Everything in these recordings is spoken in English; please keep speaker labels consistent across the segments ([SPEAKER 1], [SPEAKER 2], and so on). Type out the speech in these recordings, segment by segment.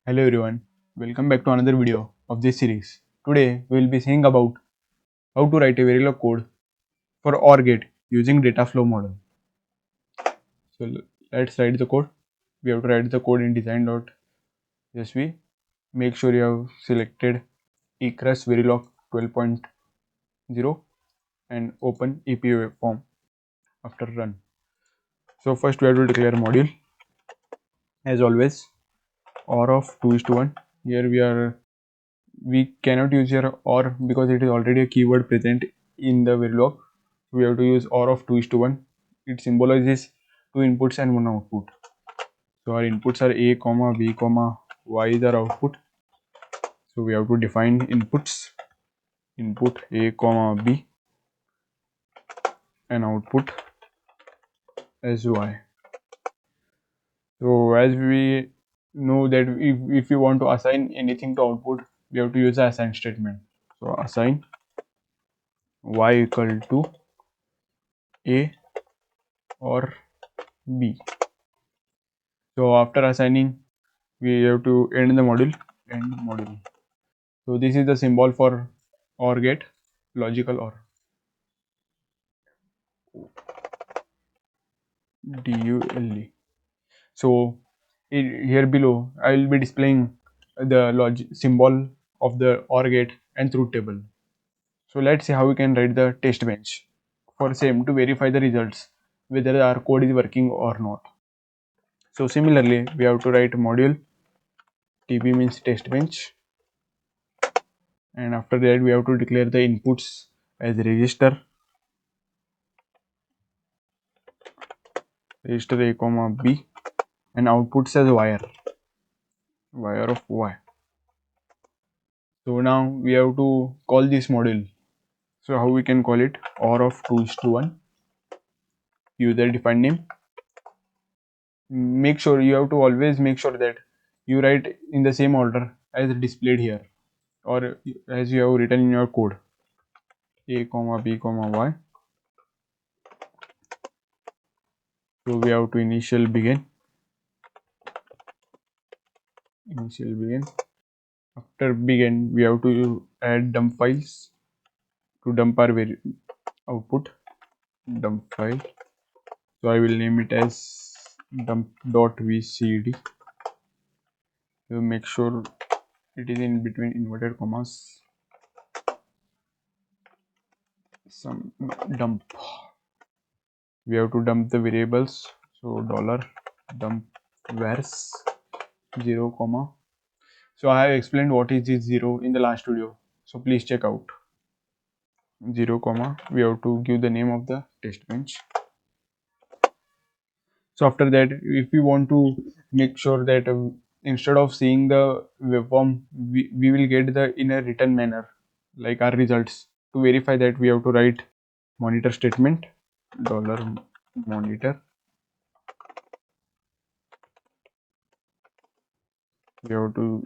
[SPEAKER 1] Hello everyone, welcome back to another video of this series. Today we will be seeing about how to write a Verilog code for OR gate using data flow model. So let's write the code. We have to write the code in design.csv. Make sure you have selected eCrush Verilog 12.0 and open EPA form after run. So first we have to declare module as always OR of 2:1. Here we cannot use here OR because it is already a keyword present in the Verilog. We have to use OR of 2:1. It symbolizes two inputs and one output. So our inputs are a comma b comma y is our output. So we have to define inputs, input a comma b and output as y. So as we know that if you want to assign anything to output, we have to use the assign statement. So assign y equal to a or b. So after assigning, we have to end the module. End module. So this is the symbol for OR gate, logical OR. DULE. So here below, I will be displaying the symbol of the OR gate and truth table. So let's see how we can write the test bench for same to verify the results whether our code is working or not. So similarly, we have to write module TB means test bench, and after that we have to declare the inputs as register a comma b and outputs as wire of y. So now we have to call this module. So how we can call it? OR of 2:1 user defined name. Make sure you have to always make sure that you write in the same order as displayed here or as you have written in your code. A comma b comma y. So we have to initial begin. After begin, we have to add dump files to dump our output. Dump file. So I will name it as dump.vcd. So make sure it is in between inverted commas. Some dump. We have to dump the variables. So $dump vars 0 comma. So I have explained what is this 0 in the last video. So please check out 0 comma. We have to give the name of the test bench. So after that, if we want to make sure that instead of seeing the waveform, we will get the in a written manner like our results. To verify that, we have to write monitor statement $monitor. We have to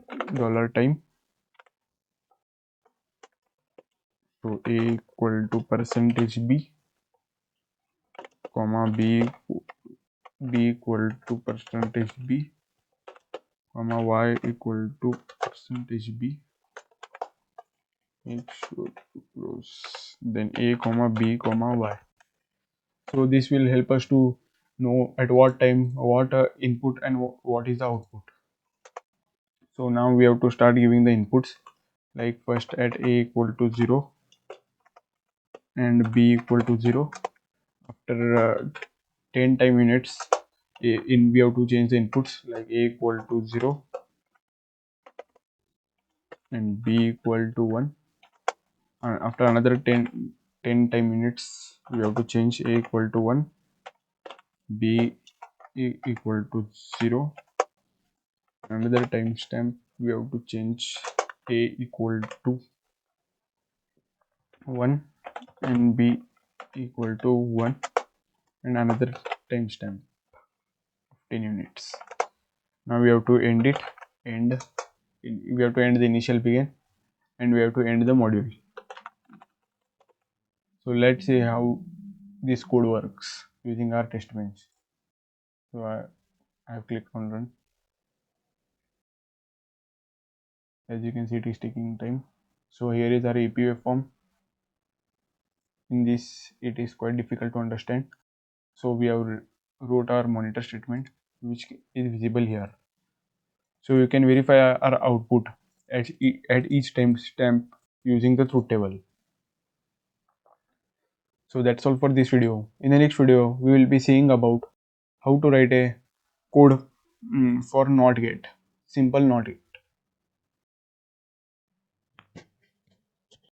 [SPEAKER 1] $time. So a equal to percentage b comma b equal to percentage b comma y equal to percentage b. Make sure to close. Then a comma b comma y. So this will help us to know at what time what input and what is the output. So now we have to start giving the inputs, like first at a equal to 0 and b equal to 0. After 10 time units we have to change the inputs, like a equal to 0 and b equal to 1. And after another 10 time units we have to change a equal to 1, b equal to 0. Another timestamp we have to change a equal to 1 and b equal to 1, and another timestamp 10 units. Now we have to end it. We have to end the initial begin and we have to end the module. So let's see how this code works using our test bench. So I have clicked on run. As you can see, it is taking time. So here is our APF form. In this, it is quite difficult to understand. So we have wrote our monitor statement, which is visible here. So you can verify our output at each timestamp using the truth table. So that's all for this video. In the next video, we will be seeing about how to write a code for not get, simple not